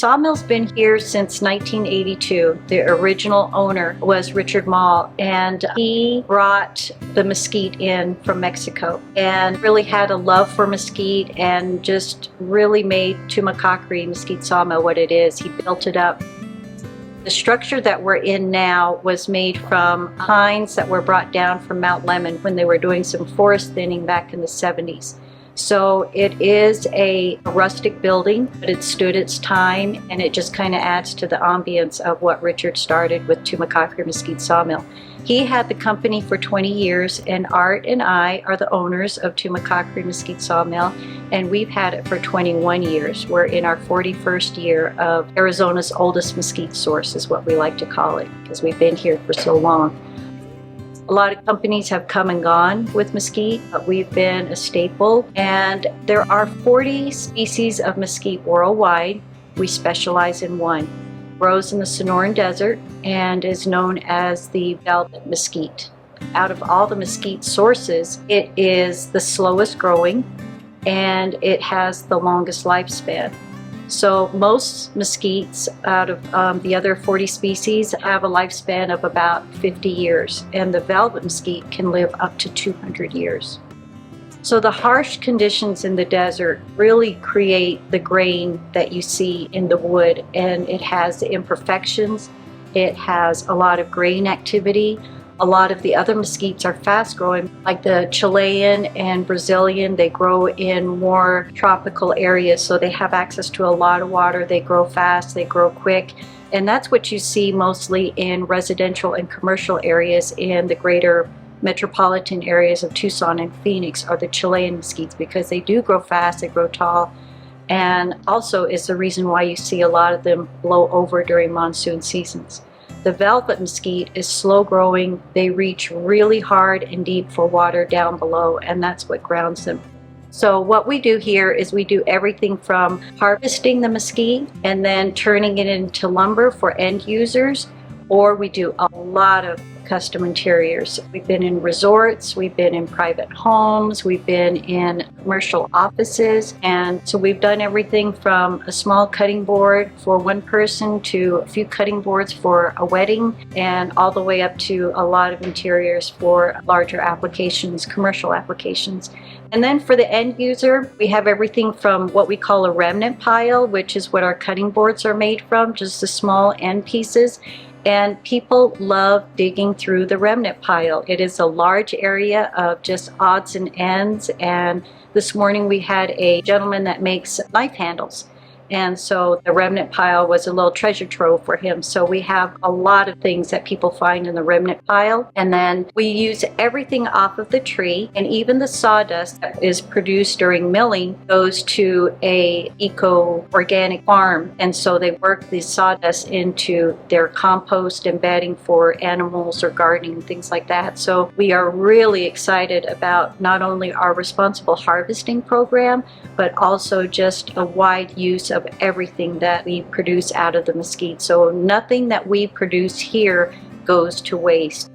sawmill's been here since 1982. The original owner was Richard Mall, and he brought the mesquite in from Mexico and really had a love for mesquite and just really made Tumacacori Mesquite Sawmill what it is. He built it up. The structure that we're in now was made from pines that were brought down from Mount Lemmon when they were doing some forest thinning back in the 70s. So it is a rustic building, but it stood its time, and it just kind of adds to the ambience of what Richard started with Tumacacori Mesquite Sawmill. He had the company for 20 years, and Art and I are the owners of Tumacacori Mesquite Sawmill, and we've had it for 21 years. We're in our 41st year of Arizona's oldest mesquite source, is what we like to call it, because we've been here for so long. A lot of companies have come and gone with mesquite, but we've been a staple. And there are 40 species of mesquite worldwide. We specialize in one. It grows in the Sonoran Desert and is known as the velvet mesquite. Out of all the mesquite sources, it is the slowest growing and it has the longest lifespan. So most mesquites out of the other 40 species have a lifespan of about 50 years, and the velvet mesquite can live up to 200 years. So the harsh conditions in the desert really create the grain that you see in the wood, and it has the imperfections, it has a lot of grain activity. A lot of the other mesquites are fast growing, like the Chilean and Brazilian. They grow in more tropical areas, so they have access to a lot of water. They grow fast, they grow quick, and that's what you see mostly in residential and commercial areas in the greater metropolitan areas of Tucson and Phoenix are the Chilean mesquites, because they do grow fast, they grow tall, and also is the reason why you see a lot of them blow over during monsoon seasons. The velvet mesquite is slow growing. They reach really hard and deep for water down below, and that's what grounds them. So what we do here is we do everything from harvesting the mesquite and then turning it into lumber for end users, or we do a lot of custom interiors. We've been in resorts, we've been in private homes, we've been in commercial offices, and so we've done everything from a small cutting board for one person to a few cutting boards for a wedding, and all the way up to a lot of interiors for larger applications, commercial applications. And then for the end user, we have everything from what we call a remnant pile, which is what our cutting boards are made from, just the small end pieces. And people love digging through the remnant pile. It is a large area of just odds and ends. And this morning we had a gentleman that makes knife handles. And so the remnant pile was a little treasure trove for him. So we have a lot of things that people find in the remnant pile. And then we use everything off of the tree, and even the sawdust that is produced during milling goes to a eco-organic farm. And so they work the sawdust into their compost and bedding for animals or gardening, things like that. So we are really excited about not only our responsible harvesting program, but also just a wide use of everything that we produce out of the mesquite. So nothing that we produce here goes to waste.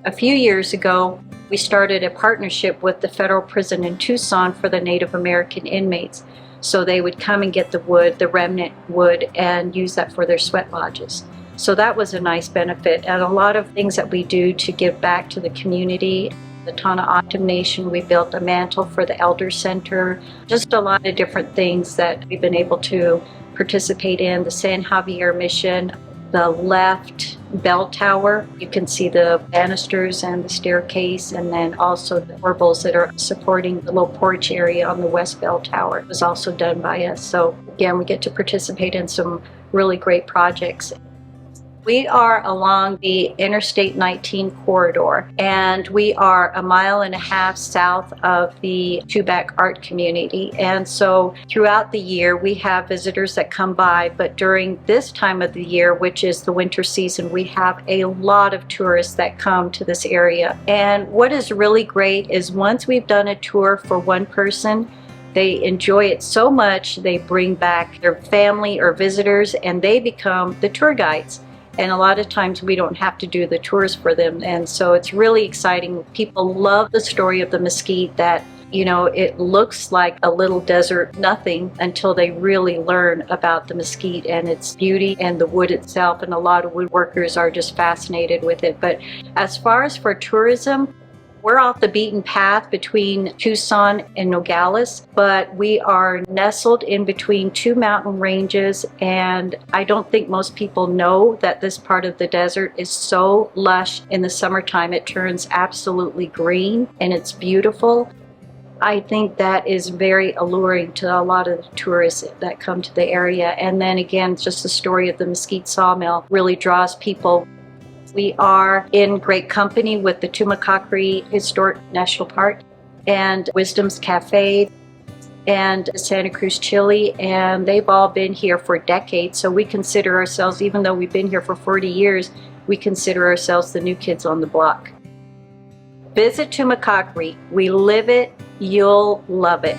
A few years ago, we started a partnership with the federal prison in Tucson for the Native American inmates. So they would come and get the wood, the remnant wood, and use that for their sweat lodges. So that was a nice benefit, and a lot of things that we do to give back to the community. The Tohono O'odham Nation, we built a mantle for the Elder Center, just a lot of different things that we've been able to participate in. The San Javier Mission, the left bell tower, you can see the banisters and the staircase, and then also the corbels that are supporting the little porch area on the west bell tower was also done by us. So again, we get to participate in some really great projects. We are along the Interstate 19 corridor, and we are a mile and a half south of the Tubac art community. And so throughout the year, we have visitors that come by, but during this time of the year, which is the winter season, we have a lot of tourists that come to this area. And what is really great is once we've done a tour for one person, they enjoy it so much, they bring back their family or visitors, and they become the tour guides. And a lot of times we don't have to do the tours for them. And so it's really exciting. People love the story of the mesquite, that You know, it looks like a little desert nothing until they really learn about the mesquite and its beauty and the wood itself, and a lot of woodworkers are just fascinated with it. But as far as for tourism, we're off the beaten path between Tucson and Nogales, but we are nestled in between two mountain ranges, and I don't think most people know that this part of the desert is so lush. In the summertime, it turns absolutely green and it's beautiful. I think that is very alluring to a lot of the tourists that come to the area. And then again, just the story of the Mesquite Sawmill really draws people. We are in great company with the Tumacacori Historic National Park and Wisdom's Cafe and Santa Cruz Chili, and they've all been here for decades. So we consider ourselves, even though we've been here for 40 years, we consider ourselves the new kids on the block. Visit Tumacacori. We live it. You'll love it.